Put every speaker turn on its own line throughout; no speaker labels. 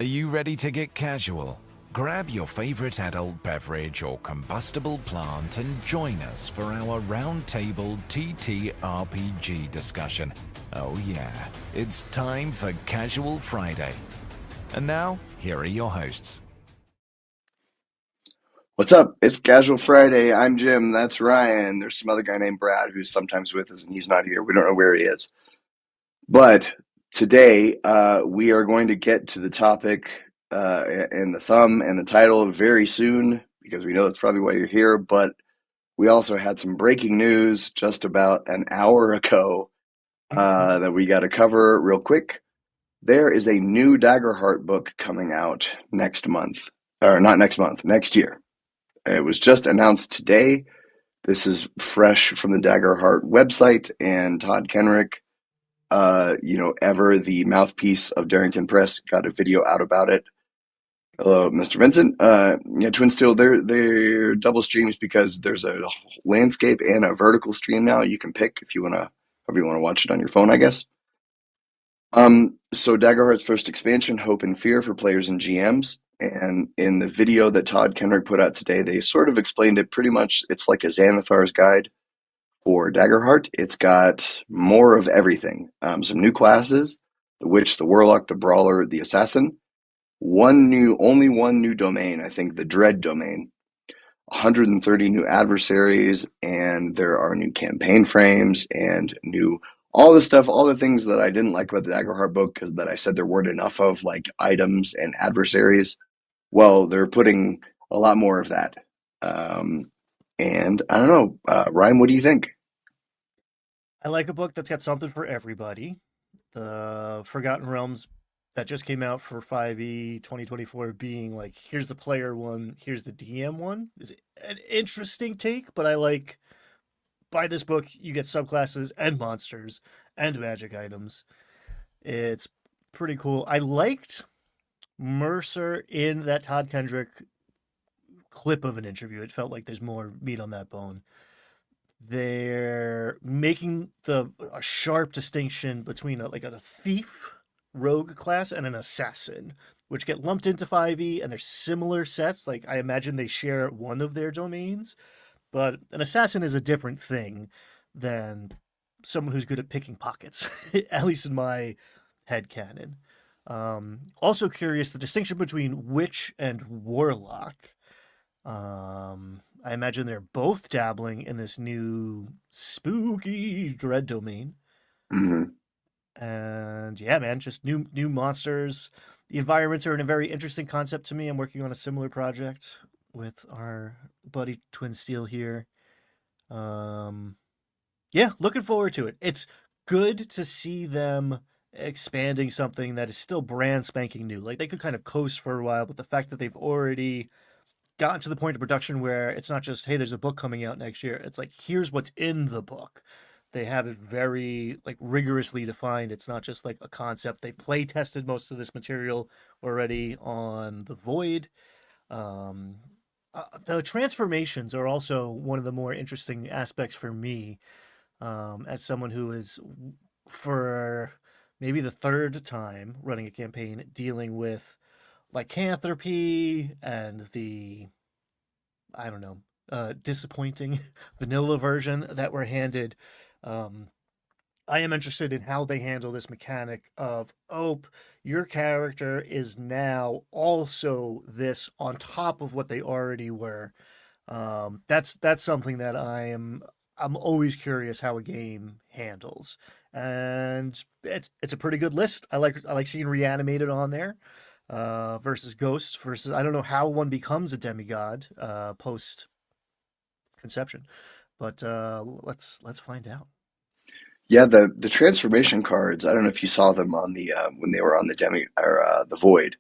Are you ready to get casual? Grab your favorite adult beverage or combustible plant and join us for our roundtable TTRPG discussion. Oh yeah, it's time for Casual Friday. And now, here are your hosts.
What's up? It's Casual Friday. I'm Jim. That's Ryan. There's some other guy named Brad who's sometimes with us, and he's not here. We don't know where he is. But today, we are going to get to the topic and the thumb and the title very soon because we know that's probably why you're here. But we also had some breaking news just about an hour ago that we got to cover real quick. There is a new Daggerheart book coming out next month. Or not next month, next year. It was just announced today. This is fresh from the Daggerheart website, and Todd Kenreck, ever the mouthpiece of Darrington Press, got a video out about it. Hello, Mr. Vincent. Twin Steel, they're double streams because there's a landscape and a vertical stream now. You can pick if you want to, however you want to watch it on your phone, I guess. So Daggerheart's first expansion, Hope and Fear for players and GMs. And in the video that Todd Kenreck put out today, they sort of explained it pretty much. It's like a Xanathar's guide for Daggerheart. It's got more of everything. Some new classes, the Witch, the Warlock, the Brawler, the Assassin. Only one new domain, I think the Dread domain. 130 new adversaries, and there are new campaign frames and new all the stuff, all the things that I didn't like about the Daggerheart book because that I said there weren't enough of, like items and adversaries. Well, they're putting a lot more of that. And I don't know, Ryan, what do you think?
I like a book that's got something for everybody. The Forgotten Realms that just came out for 5e 2024 being like, here's the player one, here's the DM one is an interesting take, but I like by this book you get subclasses and monsters and magic items. It's pretty cool. I liked Mercer in that Todd Kendrick clip of an interview. It felt like there's more meat on that bone. They're making a sharp distinction between a thief rogue class and an assassin, which get lumped into 5e, and they're similar sets. Like, I imagine they share one of their domains, but an assassin is a different thing than someone who's good at picking pockets, at least in my head canon. Also curious, the distinction between witch and warlock. I imagine they're both dabbling in this new spooky dread domain.
Mhm.
And yeah, man, just new monsters. The environments are in a very interesting concept to me. I'm working on a similar project with our buddy Twin Steel here. Yeah, looking forward to it. It's good to see them expanding something that is still brand spanking new. Like, they could kind of coast for a while, but the fact that they've already gotten to the point of production where it's not just, hey, there's a book coming out next year. It's like, here's what's in the book. They have it very like rigorously defined. It's not just like a concept. They play tested most of this material already on the Void. Um, the transformations are also one of the more interesting aspects for me, as someone who is for maybe the third time running a campaign dealing with lycanthropy and the, I don't know, disappointing vanilla version that we're handed. Um, I am interested in how they handle this mechanic of, oh, your character is now also this on top of what they already were. That's something that I'm always curious how a game handles, and it's a pretty good list. I like seeing reanimated on there, versus Ghost versus, I don't know how one becomes a demigod post conception, but let's find out.
Yeah, the transformation cards. I don't know if you saw them on the when they were on the demi or the Void.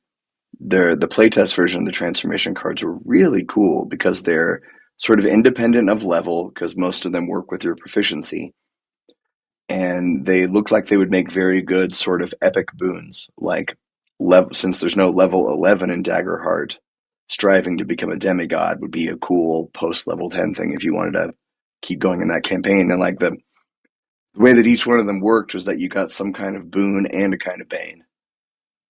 The playtest version of the transformation cards were really cool because they're sort of independent of level because most of them work with your proficiency, and they look like they would make very good sort of epic boons. Like level since there's no level 11 in Daggerheart, striving to become a demigod would be a cool post level 10 thing if you wanted to keep going in that campaign. And like the way that each one of them worked was that you got some kind of boon and a kind of bane.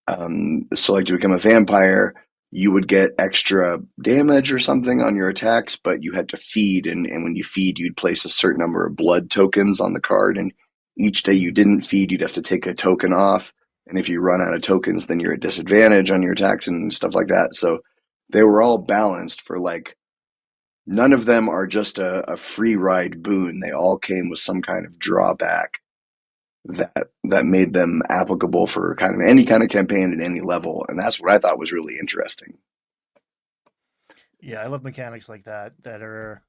So like to become a vampire, you would get extra damage or something on your attacks, but you had to feed, and when you feed, you'd place a certain number of blood tokens on the card, and each day you didn't feed, you'd have to take a token off, and if you run out of tokens, then you're at disadvantage on your attacks and stuff like that. So they were all balanced for like none of them are just a free ride boon. They all came with some kind of drawback that made them applicable for kind of any kind of campaign at any level, and that's what I thought was really interesting.
Yeah, I love mechanics like that that are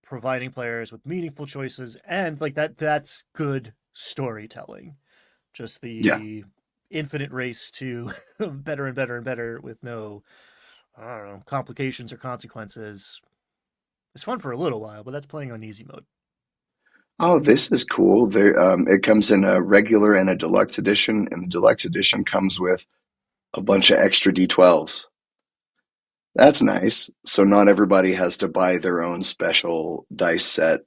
providing players with meaningful choices and like that's good storytelling. Just
Yeah.
the infinite race to better and better and better with no, I don't know, complications or consequences. It's fun for a little while, but that's playing on easy mode.
Oh, this is cool. There, it comes in a regular and a deluxe edition, and the deluxe edition comes with a bunch of extra D12s. That's nice. So not everybody has to buy their own special dice set.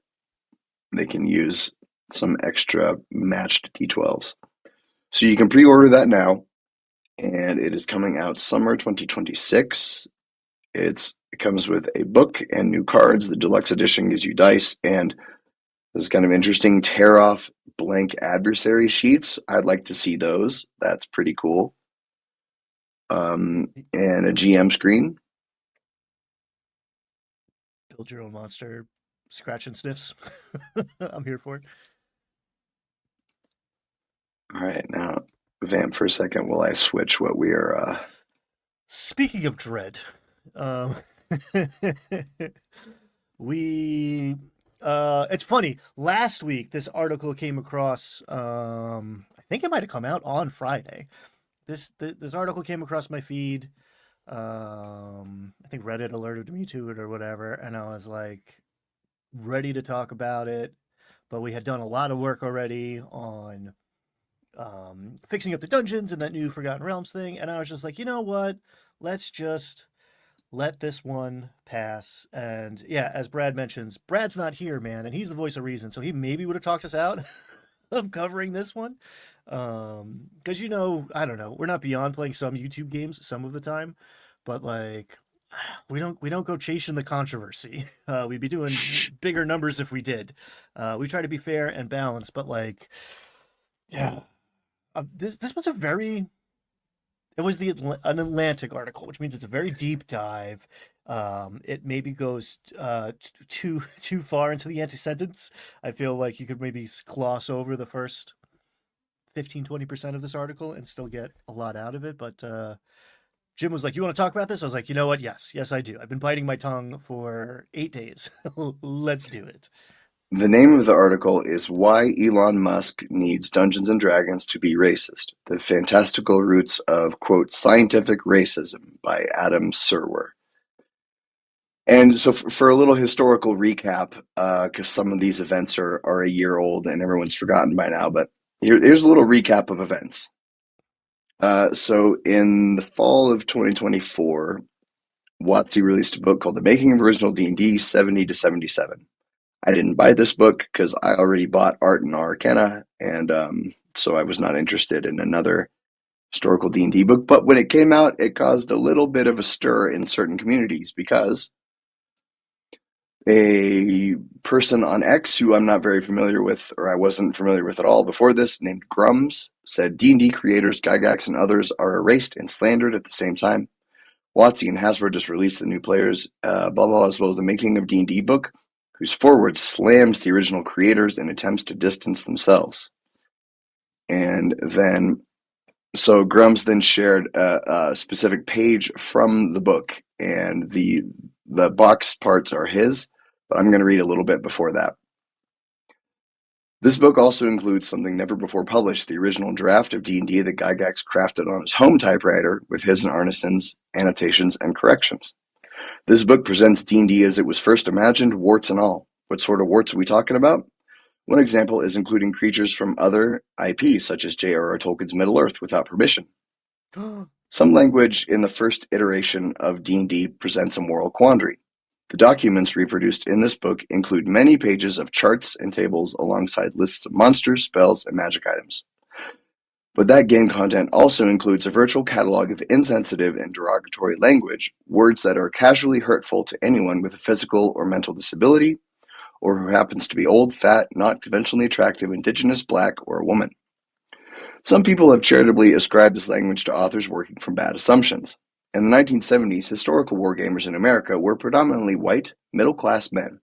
They can use some extra matched D12s. So you can pre-order that now, and it is coming out summer 2026. It comes with a book and new cards. The deluxe edition gives you dice, and this is kind of interesting. Tear off blank adversary sheets. I'd like to see those. That's pretty cool. And a GM screen.
Build your own monster, scratch and sniffs. I'm here for it.
All right, now vamp for a second while I switch what we are.
Speaking of dread, um, we it's funny. Last week, this article came across. I think it might have come out on Friday. This article came across my feed. I think Reddit alerted me to it or whatever, and I was like ready to talk about it. But we had done a lot of work already on fixing up the dungeons and that new Forgotten Realms thing, and I was just like, you know what? Let's just let this one pass. And yeah, as Brad mentions, Brad's not here, man, and he's the voice of reason, so he maybe would have talked us out of covering this one. Because I don't know, we're not beyond playing some YouTube games some of the time, but like we don't go chasing the controversy. We'd be doing bigger numbers if we did. We try to be fair and balanced, but like, yeah, this was a very it was an Atlantic article, which means it's a very deep dive. It maybe goes too far into the anti-sentence. I feel like you could maybe gloss over the first 15-20% of this article and still get a lot out of it. But Jim was like, "You want to talk about this?" I was like, "You know what? Yes, I do. I've been biting my tongue for 8 days. Let's do it."
The name of the article is Why Elon Musk Needs Dungeons and Dragons to Be Racist: The Fantastical Roots of, quote, Scientific Racism by Adam Serwer. And so for a little historical recap, because some of these events are a year old and everyone's forgotten by now, but here's a little recap of events. So in the fall of 2024, WotC released a book called The Making of Original D&D 70 to 77. I didn't buy this book because I already bought Art and Arcana, and so I was not interested in another historical D&D book. But when it came out, it caused a little bit of a stir in certain communities because a person on X who I'm not very familiar with, or I wasn't familiar with at all before this, named Grums, said D&D creators, Gygax, and others are erased and slandered at the same time. WotC and Hasbro just released the new players, blah, blah, as well as the Making of D&D book, whose foreword slams the original creators and attempts to distance themselves. And then, so Grums then shared a specific page from the book, and the box parts are his, but I'm going to read a little bit before that. This book also includes something never before published, the original draft of D&D that Gygax crafted on his home typewriter with his and Arneson's annotations and corrections. This book presents D&D as it was first imagined, warts and all. What sort of warts are we talking about? One example is including creatures from other IP, such as J.R.R. Tolkien's Middle-earth, without permission. Some language in the first iteration of D&D presents a moral quandary. The documents reproduced in this book include many pages of charts and tables alongside lists of monsters, spells, and magic items. But that game content also includes a virtual catalog of insensitive and derogatory language, words that are casually hurtful to anyone with a physical or mental disability, or who happens to be old, fat, not conventionally attractive, indigenous, black, or a woman. Some people have charitably ascribed this language to authors working from bad assumptions. In the 1970s, historical wargamers in America were predominantly white, middle-class men.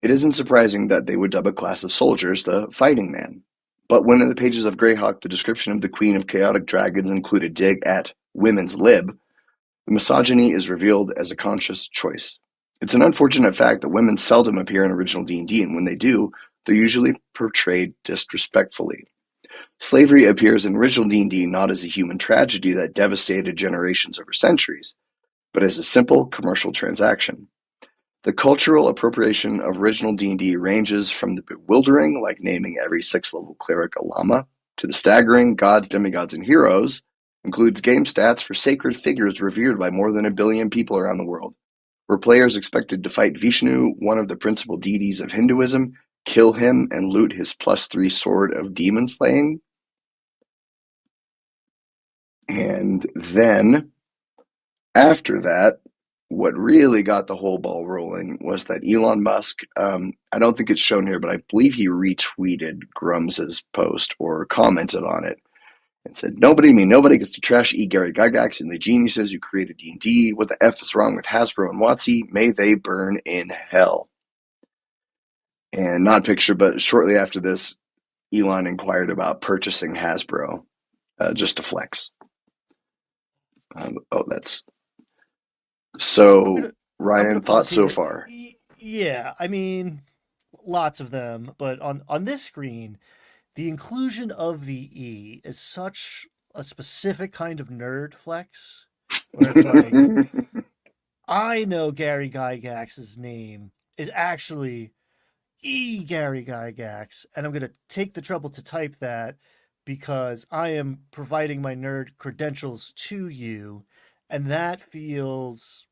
It isn't surprising that they would dub a class of soldiers the fighting man. But when in the pages of Greyhawk the description of the Queen of Chaotic Dragons include a dig at women's lib, the misogyny is revealed as a conscious choice. It's an unfortunate fact that women seldom appear in original D&D, and when they do, they're usually portrayed disrespectfully. Slavery appears in original D&D not as a human tragedy that devastated generations over centuries, but as a simple commercial transaction. The cultural appropriation of original D&D ranges from the bewildering, like naming every 6th level cleric a llama, to the staggering gods, demigods, and heroes, includes game stats for sacred figures revered by more than 1 billion people around the world, where players expected to fight Vishnu, one of the principal deities of Hinduism, kill him, and loot his +3 sword of demon slaying. And then, after that, what really got the whole ball rolling was that Elon Musk, I don't think it's shown here, but I believe he retweeted Grums's post or commented on it and said, nobody gets to trash Gary Gygax and the geniuses who created D&D. What the F is wrong with Hasbro and WotC? May they burn in hell. And not picture, but shortly after this, Elon inquired about purchasing Hasbro just to flex. That's... So, Ryan, thoughts so far?
Yeah, I mean, lots of them, but on this screen, the inclusion of the E is such a specific kind of nerd flex, where it's like, I know Gary Gygax's name is actually E. Gary Gygax, and I'm going to take the trouble to type that because I am providing my nerd credentials to you. And that feels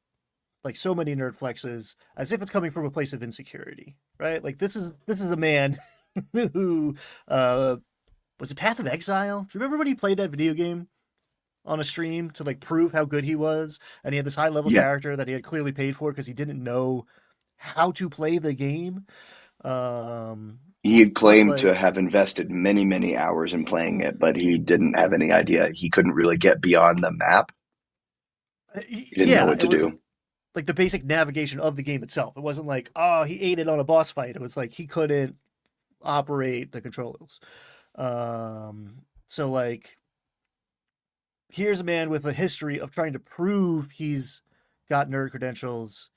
like so many nerd flexes, as if it's coming from a place of insecurity, right? Like this is a man who was it Path of Exile? Do you remember when he played that video game on a stream to like prove how good he was? And he had this high level character that he had clearly paid for because he didn't know how to play the game.
He had claimed to have invested many, many hours in playing it, but he didn't have any idea. He couldn't really get beyond the map. He didn't know what to do.
Like the basic navigation of the game itself. It wasn't like, oh, he ate it on a boss fight. It was like he couldn't operate the controls. So like, here's a man with a history of trying to prove he's got nerd credentials,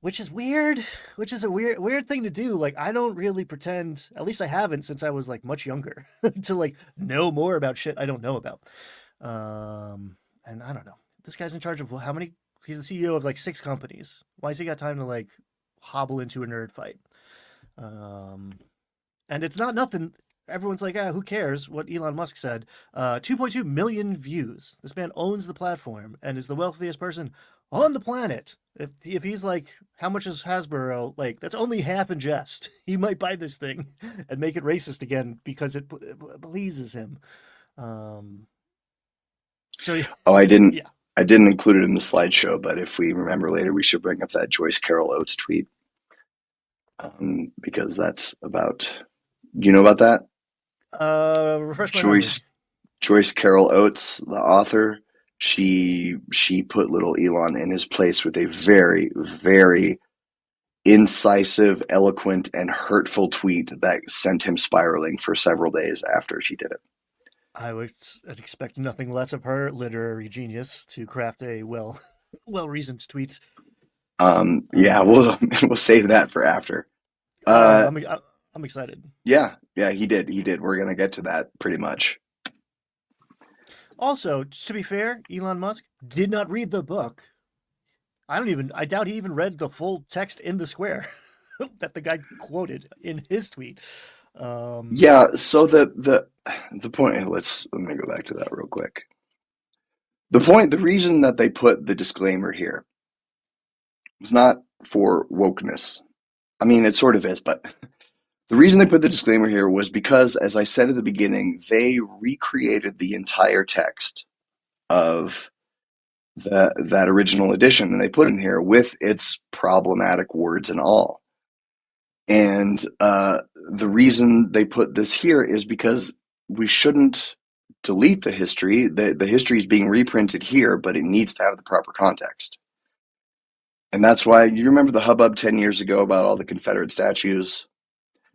which is weird, which is a weird thing to do. Like, I don't really pretend, at least I haven't since I was like much younger, to like know more about shit I don't know about. And I don't know. This guy's in charge of how many? He's the CEO of like 6 companies. Why has he got time to like hobble into a nerd fight? And it's not nothing. Everyone's like, who cares what Elon Musk said? 2.2 million views. This man owns the platform and is the wealthiest person on the planet. If he's like, how much is Hasbro? Like, that's only half in jest. He might buy this thing and make it racist again because it pleases him. So
I didn't include it in the slideshow, but if we remember later, we should bring up that Joyce Carol Oates tweet because that's about. Do you know about that?
Refresh my memory.
Joyce Carol Oates, the author, she put little Elon in his place with a very, very incisive, eloquent, and hurtful tweet that sent him spiraling for several days after she did it.
I was expecting nothing less of her literary genius to craft a well-reasoned tweet.
Yeah, we'll save that for after.
I'm excited.
Yeah, he did. We're gonna get to that pretty much.
Also, to be fair, Elon Musk did not read the book. I doubt he even read the full text in the square that the guy quoted in his tweet.
Yeah, so the point, let me go back to that real quick. The reason that they put the disclaimer here was not for wokeness. I mean, it sort of is, but The reason they put the disclaimer here was because, as I said at the beginning, they recreated the entire text of that original edition, and they put in here with its problematic words and all. And the reason they put this here is because we shouldn't delete the history. The history is being reprinted here, but it needs to have the proper context. And that's why, you remember the hubbub 10 years ago about all the Confederate statues?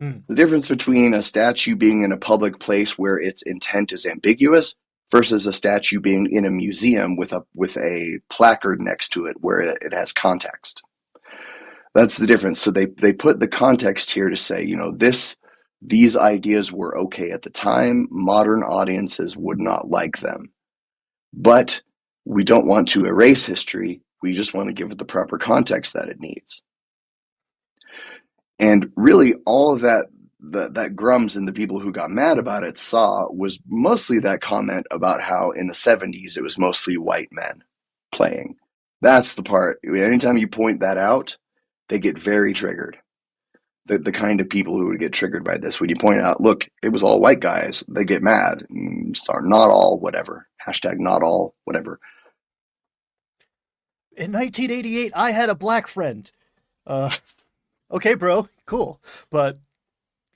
The difference between a statue being in a public place where its intent is ambiguous versus a statue being in a museum with a placard next to it where it has context. That's the difference. So they put the context here to say, these ideas were okay at the time. Modern audiences would not like them. But we don't want to erase history. We just want to give it the proper context that it needs. And really, all of that Grums and the people who got mad about it saw was mostly that comment about how in the 70s it was mostly white men playing. That's the part. Anytime you point that out, they get very triggered. The kind of people who would get triggered by this. When you point out, look, it was all white guys, they get mad. Start not all, whatever. Hashtag not all, whatever.
In 1988, I had a black friend. Okay, bro, cool. But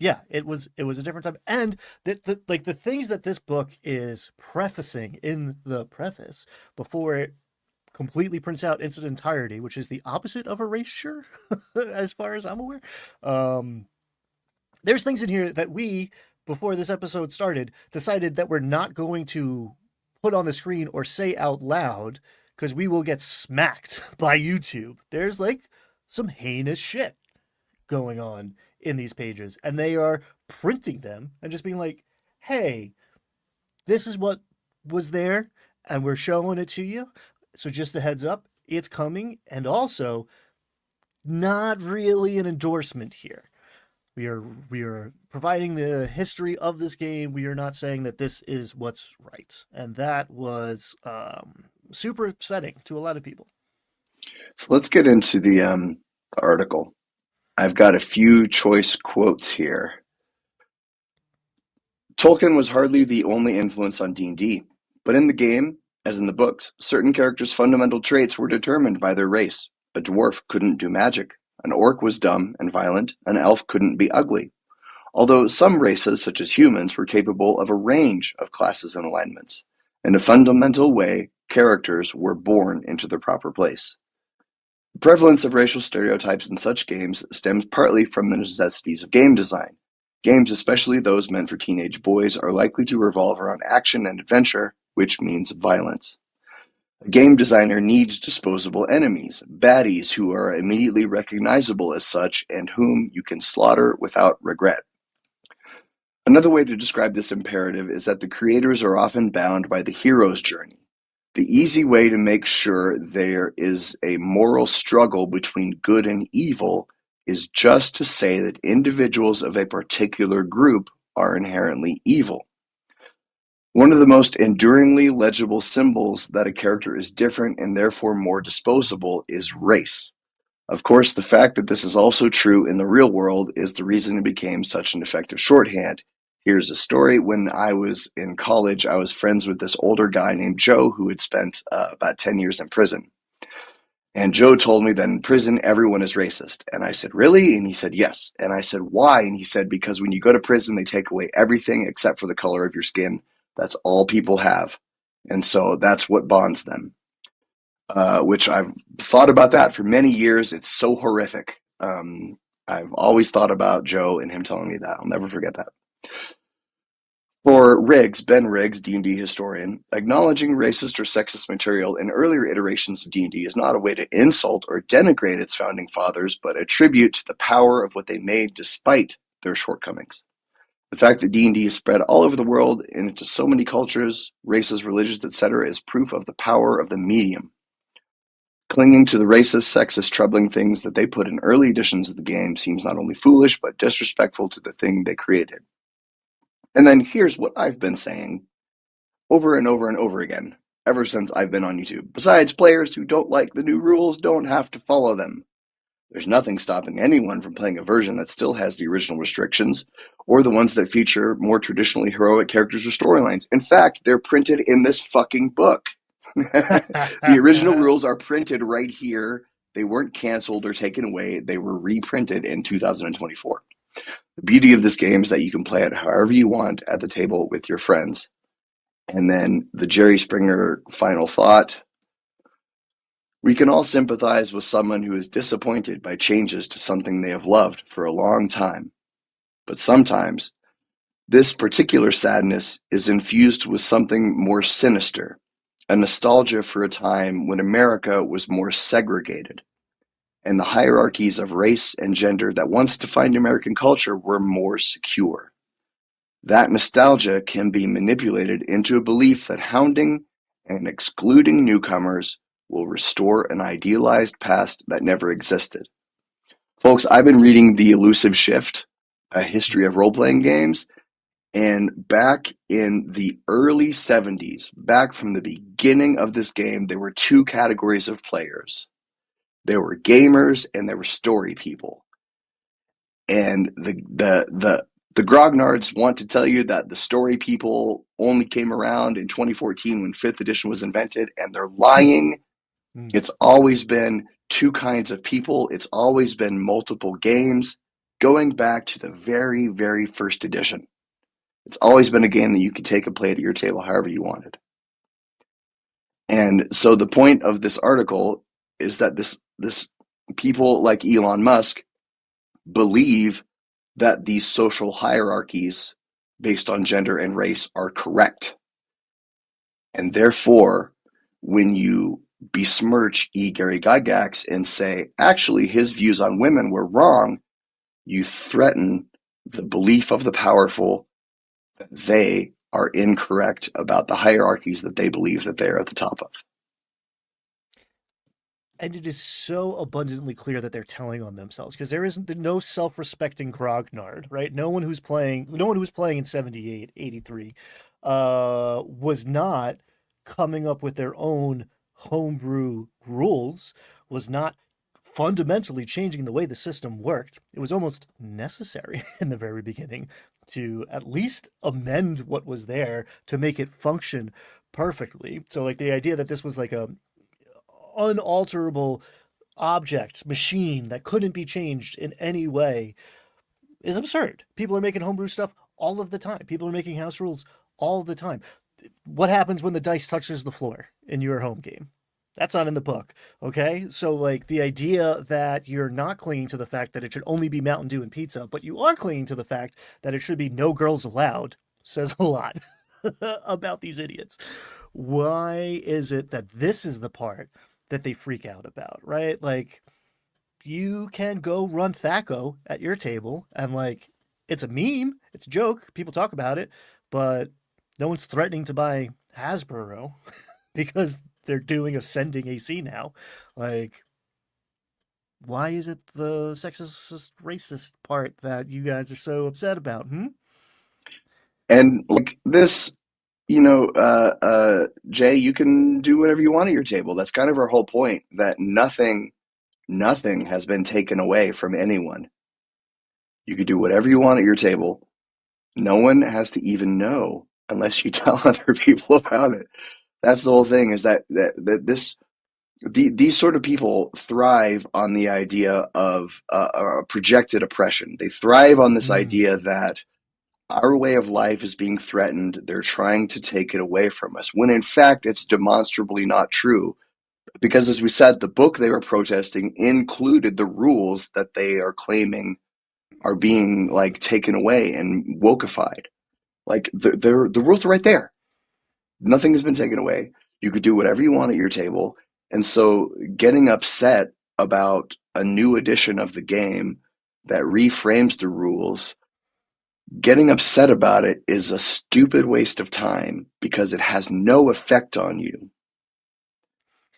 yeah, it was a different time. And the things that this book is prefacing in the preface before it completely prints out in its entirety, which is the opposite of erasure, as far as I'm aware. There's things in here that we, before this episode started, decided that we're not going to put on the screen or say out loud because we will get smacked by YouTube. There's like some heinous shit going on in these pages, and they are printing them and just being like, hey, this is what was there, and we're showing it to you. So just a heads up, it's coming. And also, not really an endorsement here. We are providing the history of this game. We are not saying that this is what's right. And that was super upsetting to a lot of people.
So let's get into the article. I've got a few choice quotes here. Tolkien was hardly the only influence on D&D, but in the game, as in the books, certain characters' fundamental traits were determined by their race. A dwarf couldn't do magic, an orc was dumb and violent, an elf couldn't be ugly. Although some races, such as humans, were capable of a range of classes and alignments. In a fundamental way, characters were born into their proper place. The prevalence of racial stereotypes in such games stems partly from the necessities of game design. Games, especially those meant for teenage boys, are likely to revolve around action and adventure, which means violence. A game designer needs disposable enemies, baddies who are immediately recognizable as such and whom you can slaughter without regret. Another way to describe this imperative is that the creators are often bound by the hero's journey. The easy way to make sure there is a moral struggle between good and evil is just to say that individuals of a particular group are inherently evil. One of the most enduringly legible symbols that a character is different and therefore more disposable is race. Of course, the fact that this is also true in the real world is the reason it became such an effective shorthand. Here's a story. When I was in college, I was friends with this older guy named Joe who had spent about 10 years in prison. And Joe told me that in prison, everyone is racist. And I said, really? And he said, yes. And I said, why? And he said, because when you go to prison, they take away everything except for the color of your skin. That's all people have. And so that's what bonds them, which I've thought about that for many years. It's so horrific. I've always thought about Joe and him telling me that. I'll never forget that. For Riggs, Ben Riggs, D&D historian, acknowledging racist or sexist material in earlier iterations of D&D is not a way to insult or denigrate its founding fathers, but a tribute to the power of what they made despite their shortcomings. The fact that D&D is spread all over the world and into so many cultures, races, religions, etc., is proof of the power of the medium. Clinging to the racist, sexist, troubling things that they put in early editions of the game seems not only foolish, but disrespectful to the thing they created. And then here's what I've been saying over and over and over again, ever since I've been on YouTube. Besides, players who don't like the new rules don't have to follow them. There's nothing stopping anyone from playing a version that still has the original restrictions or the ones that feature more traditionally heroic characters or storylines. In fact, they're printed in this fucking book. The original rules are printed right here. They weren't canceled or taken away. They were reprinted in 2024. The beauty of this game is that you can play it however you want at the table with your friends. And then the Jerry Springer final thought. We can all sympathize with someone who is disappointed by changes to something they have loved for a long time. But sometimes, this particular sadness is infused with something more sinister, a nostalgia for a time when America was more segregated, and the hierarchies of race and gender that once defined American culture were more secure. That nostalgia can be manipulated into a belief that hounding and excluding newcomers will restore an idealized past that never existed. Folks, I've been reading The Elusive Shift, A History of Role-Playing Games, and back in the early 70s, back from the beginning of this game, there were two categories of players. There were gamers and there were story people. And the grognards want to tell you that the story people only came around in 2014 when 5th edition was invented, and they're lying. It's always been two kinds of people. It's always been multiple games, going back to the very, very first edition. It's always been a game that you could take and play at your table however you wanted. And so the point of this article is that this people like Elon Musk believe that these social hierarchies based on gender and race are correct. And therefore, when you besmirch E. Gary Gygax and say, actually, his views on women were wrong, you threaten the belief of the powerful that they are incorrect about the hierarchies that they believe that they are at the top of.
And it is so abundantly clear that they're telling on themselves, because there isn't no self-respecting grognard, right? No one who was playing in 78, 83, was not coming up with their own homebrew rules, was not fundamentally changing the way the system worked. It was almost necessary in the very beginning to at least amend what was there to make it function perfectly. So like the idea that this was like a unalterable object, machine that couldn't be changed in any way is absurd. People are making homebrew stuff all of the time. People are making house rules all the time. What happens when the dice touches the floor in your home game? That's not in the book, okay? So, like, the idea that you're not clinging to the fact that it should only be Mountain Dew and pizza, but you are clinging to the fact that it should be no girls allowed, says a lot about these idiots. Why is it that this is the part that they freak out about, right? Like, you can go run Thaco at your table, and, like, it's a meme, it's a joke, people talk about it, but no one's threatening to buy Hasbro because they're doing ascending AC now. Like, why is it the sexist, racist part that you guys are so upset about?
And like this, Jay, you can do whatever you want at your table. That's kind of our whole point, that nothing has been taken away from anyone. You could do whatever you want at your table. No one has to even know unless you tell other people about it. That's the whole thing, is that these sort of people thrive on the idea of projected oppression. They thrive on this idea that our way of life is being threatened. They're trying to take it away from us, when in fact it's demonstrably not true. Because as we said, the book they were protesting included the rules that they are claiming are being like taken away and wokeified. Like the rules are right there. Nothing has been taken away. You could do whatever you want at your table. And so getting upset about a new edition of the game that reframes the rules, getting upset about it is a stupid waste of time because it has no effect on you.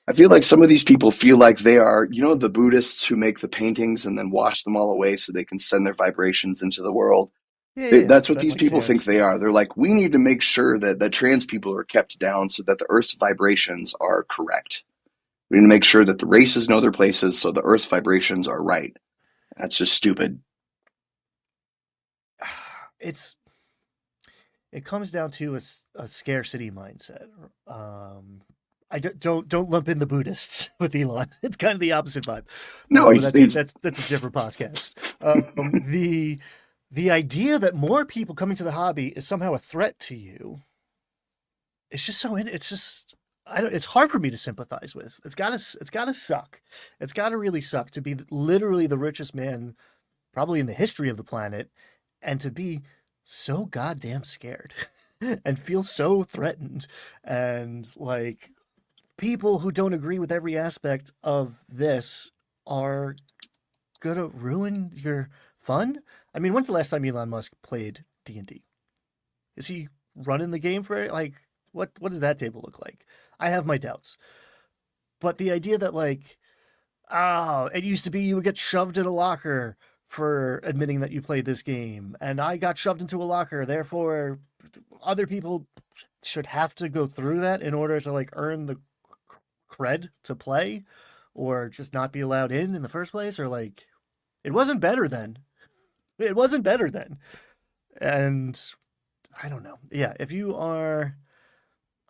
I feel like some of these people feel like they are, the Buddhists who make the paintings and then wash them all away so they can send their vibrations into the world. That's what these people think they are. They're like, we need to make sure that trans people are kept down so that the Earth's vibrations are correct. We need to make sure that the races know their places so the Earth's vibrations are right. That's just stupid.
It's it comes down to a scarcity mindset. Don't lump in the Buddhists with Elon. It's kind of the opposite vibe.
No,
But that's a different podcast. The idea that more people coming to the hobby is somehow a threat to you, it's just it's just I don't. It's hard for me to sympathize with. It's gotta suck. It's gotta really suck to be literally the richest man probably in the history of the planet, and to be so goddamn scared and feel so threatened, and like people who don't agree with every aspect of this are gonna ruin your fun. I mean, when's the last time Elon Musk played D&D? Is he running the game for it? Like what does that table look like? I have my doubts. But the idea that like, oh, it used to be you would get shoved in a locker for admitting that you played this game, and I got shoved into a locker, therefore other people should have to go through that in order to like earn the cred to play, or just not be allowed in the first place, or like it wasn't better then. It wasn't better then. And I don't know. Yeah, if you are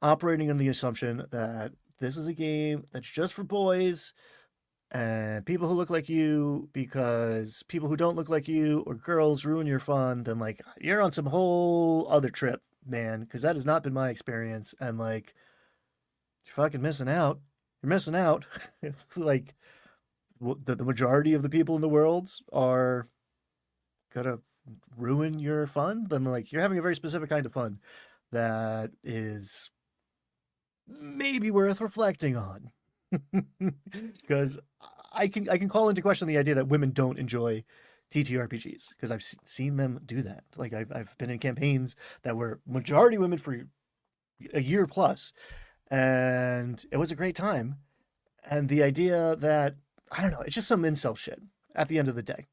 operating on the assumption that this is a game that's just for boys and people who look like you, because people who don't look like you or girls ruin your fun, then like you're on some whole other trip, man, because that has not been my experience. And like you're fucking missing out. You're missing out. Like the majority of the people in the world are gonna ruin your fun, then like you're having a very specific kind of fun that is maybe worth reflecting on. Because I can call into question the idea that women don't enjoy TTRPGs, because I've seen them do that. Like I've been in campaigns that were majority women for a year plus, and it was a great time. And the idea that I don't know, it's just some incel shit at the end of the day.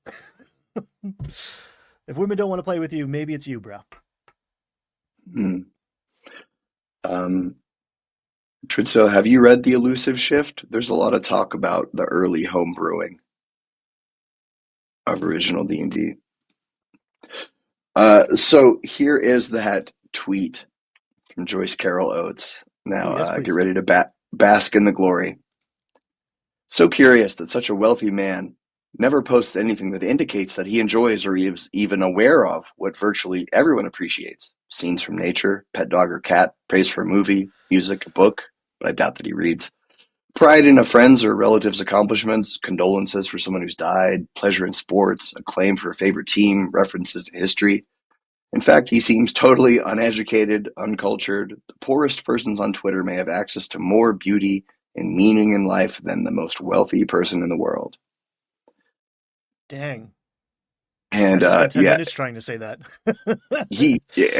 If women don't want to play with you, maybe it's you, bro.
Hmm. Tritzel, have you read The Elusive Shift? There's a lot of talk about the early home brewing of original D&D. So here is that tweet from Joyce Carol Oates. Now,
Yes,
get
please.
ready to bask in the glory. So curious that such a wealthy man never posts anything that indicates that he enjoys or is even aware of what virtually everyone appreciates. Scenes from nature, pet dog or cat, praise for a movie, music, a book, but I doubt that he reads. Pride in a friend's or relative's accomplishments, condolences for someone who's died, pleasure in sports, acclaim for a favorite team, references to history. In fact, he seems totally uneducated, uncultured. The poorest persons on Twitter may have access to more beauty and meaning in life than the most wealthy person in the world.
Dang. I
And
just spent 10
yeah,
minutes trying to say that.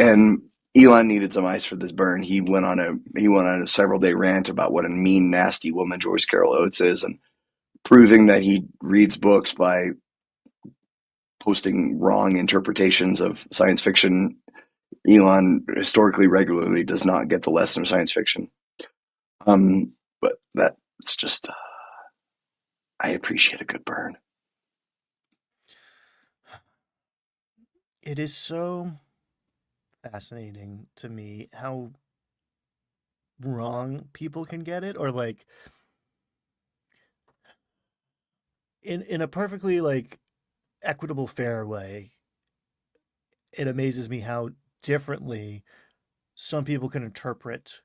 and Elon needed some ice for this burn. He went on a several-day rant about what a mean, nasty woman Joyce Carol Oates is, and proving that he reads books by posting wrong interpretations of science fiction. Elon historically regularly does not get the lesson of science fiction. But that's just I appreciate a good burn.
It is so fascinating to me how wrong people can get it, or like in a perfectly like equitable, fair way. It amazes me how differently some people can interpret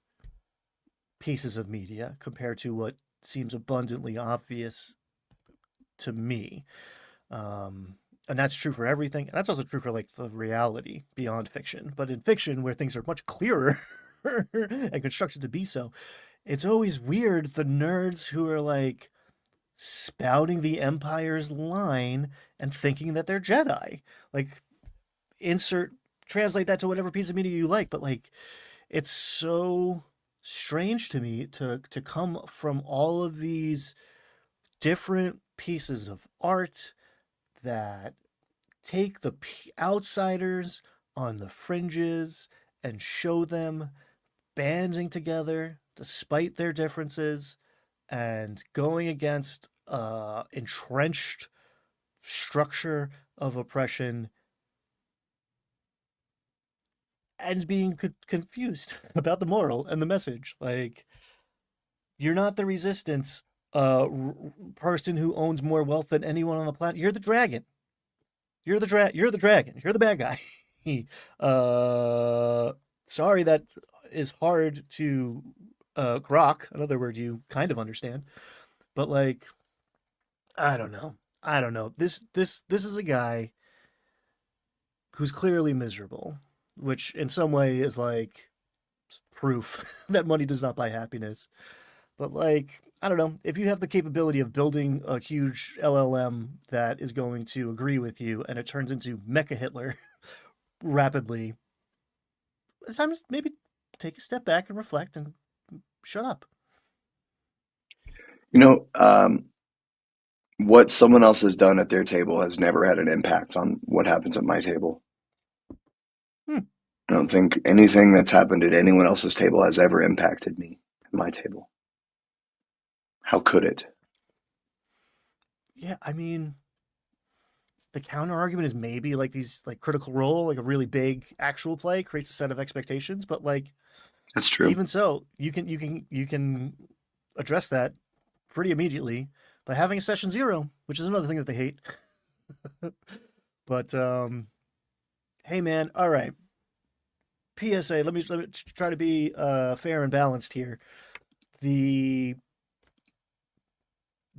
pieces of media compared to what seems abundantly obvious to me. And that's true for everything. And that's also true for like the reality beyond fiction. But in fiction, where things are much clearer and constructed to be so, it's always weird the nerds who are like spouting the Empire's line and thinking that they're Jedi. Like, translate that to whatever piece of media you like. But like, it's so strange to me to come from all of these different pieces of art that take the outsiders on the fringes and show them banding together despite their differences and going against entrenched structure of oppression and being confused about the moral and the message. Like, you're not the resistance person who owns more wealth than anyone on the planet. You're the dragon. You're the dragon. You're the bad guy. uh Sorry that is hard to grok, another word you kind of understand. But like, I don't know. I don't know. This is a guy who's clearly miserable, which in some way is like proof that money does not buy happiness. But like, I don't know, if you have the capability of building a huge LLM that is going to agree with you and it turns into Mecha Hitler rapidly, it's time to maybe take a step back and reflect and shut up.
You know, what someone else has done at their table has never had an impact on what happens at my table.
Hmm.
I don't think anything that's happened at anyone else's table has ever impacted me at my table. How could it?
Yeah, I mean, the counter argument is maybe like these like Critical Role, like a really big actual play creates a set of expectations, but like
That's true.
even so, you can address that pretty immediately by having a session zero, which is another thing that they hate. But hey man, all right. PSA, let me try to be fair and balanced here. The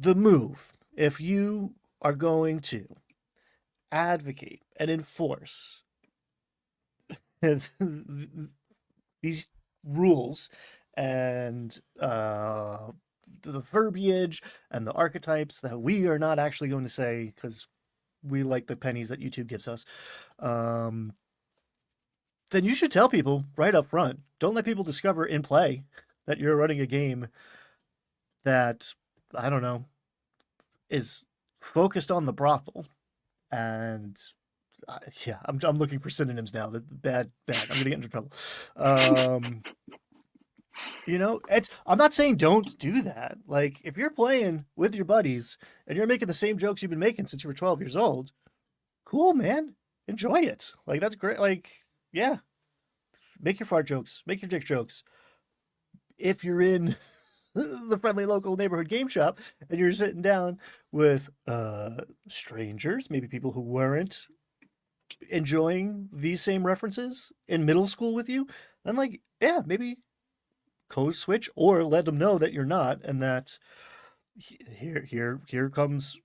the move, if you are going to advocate and enforce these rules and the verbiage and the archetypes that we are not actually going to say because we like the pennies that YouTube gives us, um, then you should tell people right up front. Don't let people discover in play that you're running a game that, I don't know, is focused on the brothel. And yeah, I'm looking for synonyms now. The bad. I'm gonna get into trouble. Um, I'm not saying don't do that. Like, if you're playing with your buddies and you're making the same jokes you've been making since you were 12 years old, cool, man. Enjoy it. Like, that's great. Like, yeah, make your fart jokes, make your dick jokes. If you're in the friendly local neighborhood game shop and you're sitting down with strangers, maybe people who weren't enjoying these same references in middle school with you, then like, yeah, maybe code switch or let them know that you're not, and that here comes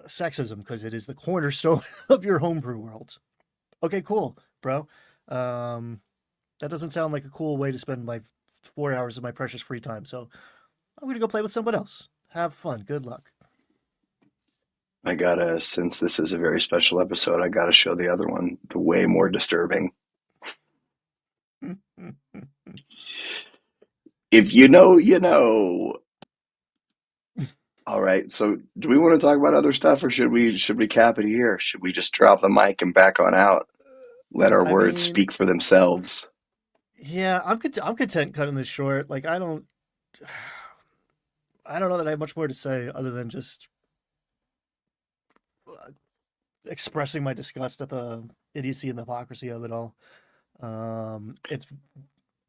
sexism because it is the cornerstone of your homebrew world. Okay, cool, bro. That doesn't sound like a cool way to spend my 4 hours of my precious free time. So I'm gonna go play with someone else. Have fun. Good luck.
Since this is a very special episode, I gotta show the other one, the way more disturbing. If you know, you know. All right, so do we want to talk about other stuff, or should we cap it here? Should we just drop the mic and back on out? Let our
I
words
mean,
speak for themselves.
yeah, I'm content cutting this short. Like, I don't know that I have much more to say other than just uh, expressing my disgust at the idiocy and the hypocrisy of it all. It's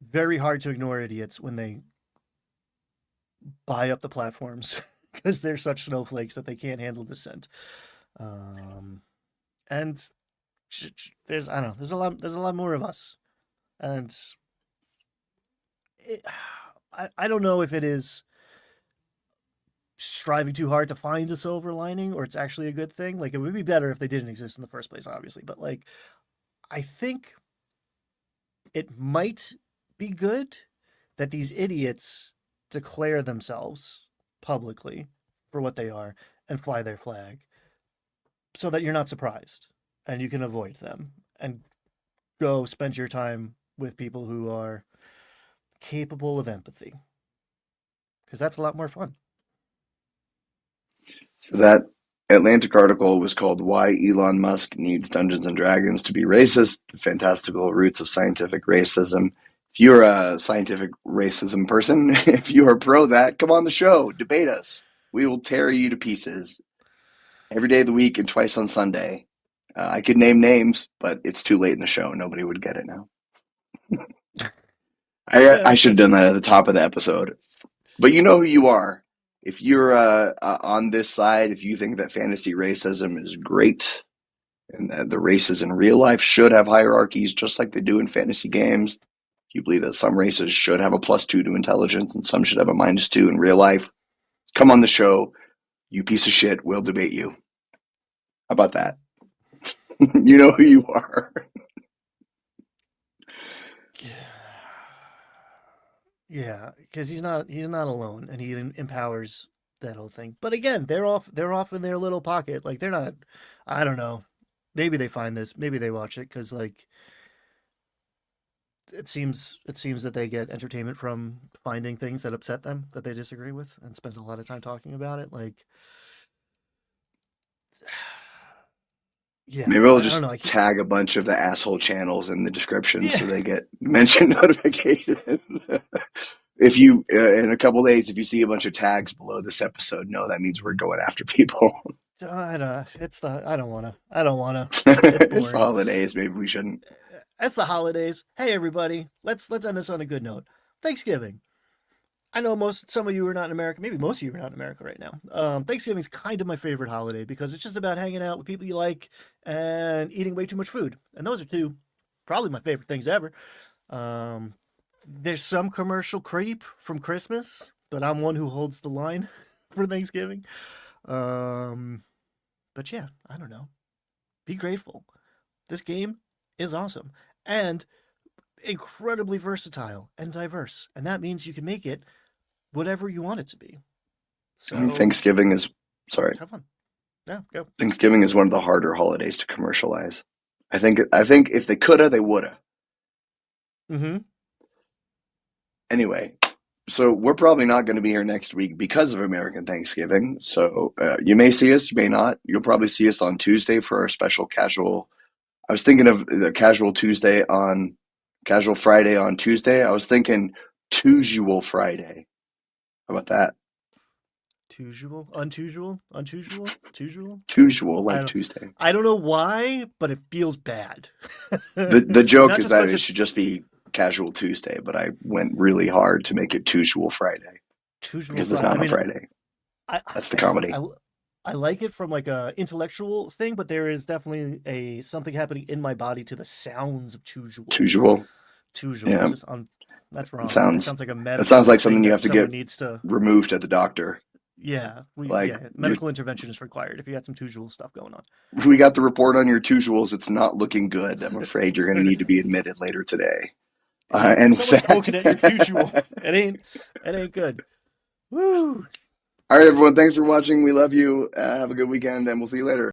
very hard to ignore idiots when they buy up the platforms because they're such snowflakes that they can't handle dissent. Um, and there's, I don't know, there's a lot more of us, and it, I don't know if it is striving too hard to find a silver lining or it's actually a good thing. Like, it would be better if they didn't exist in the first place, obviously, but like, I think it might be good that these idiots declare themselves publicly for what they are and fly their flag so that you're not surprised and you can avoid them and go spend your time with people who are capable of empathy, because that's a lot more fun.
So that Atlantic article was called "Why Elon Musk Needs Dungeons and Dragons to Be Racist: The Fantastical Roots of Scientific Racism If you're a scientific racism person, if you are pro that, come on the show, debate us. We will tear you to pieces every day of the week and twice on Sunday. I could name names, but it's too late in the show. Nobody would get it now. I should have done that at the top of the episode. But you know who you are. If you're on this side, if you think that fantasy racism is great and that the races in real life should have hierarchies just like they do in fantasy games, if you believe that some races should have a +2 to intelligence and some should have a -2 in real life, come on the show. You piece of shit. We'll debate you. How about that? You know who you are.
Yeah, because he's not alone, and he empowers that whole thing. But again, they're off in their little pocket. Like they're not. I don't know. Maybe they find this. Maybe they watch it because like it seems that they get entertainment from finding things that upset them that they disagree with and spend a lot of time talking about it. Like, yeah,
Maybe we'll
I
just
don't know.
tag a bunch of the asshole channels in the description
Yeah.
so they get mention notification. If you in a couple days, if you see a bunch of tags below this episode, no, that means we're going after people.
I don't wanna. It's
It's the
boring.
holidays. Maybe we shouldn't.
It's the holidays. Hey everybody, let's end this on a good note. Thanksgiving. I know some of you are not in America. Maybe most of you are not in America right now. Thanksgiving's kind of my favorite holiday because it's just about hanging out with people you like and eating way too much food. And those are two probably my favorite things ever. There's some commercial creep from Christmas, but I'm one who holds the line for Thanksgiving. But yeah, I don't know. Be grateful. This game is awesome and incredibly versatile and diverse. And that means you can make it whatever you want it to be. So
Thanksgiving is
have fun. Yeah, go.
Thanksgiving is one of the harder holidays to commercialize. I think if they coulda, they woulda.
Mm-hmm.
Anyway, so we're probably not going to be here next week because of American Thanksgiving. So you may see us, you may not. You'll probably see us on Tuesday for our special casual. I was thinking of the casual Friday on Tuesday. I was thinking Tusual Friday. How about that?
Tusual, untusual,
Tusual,
I
like
don't,
Tuesday.
I don't know why, but it feels bad.
The joke
Not
is
just
that
'cause
it
it's
should just be Casual Tuesday, but I went really hard to make it Tusual Friday
Tusual
because it's
Friday.
not
I
on
mean,
Friday. That's the
it's funny.
comedy.
I like it from like a intellectual thing, but there is definitely something happening in my body to the sounds of Tusual.
Tusual.
Tusual,
Yeah.
just that's wrong.
It
That
sounds
sounds like a
that
medical
sounds like
thing
something you
that
have to
someone
get
needs to.
removed at the doctor.
Yeah,
Like
medical intervention is required if you got some Tusual stuff going on.
we got the report on your Tusuals. It's not looking good. I'm afraid you're going to need to be admitted later today. And with
Someone's
that,
poking at your Tusual. It ain't good. Woo!
all right, everyone. Thanks for watching. We love you. Have a good weekend, and we'll see you later.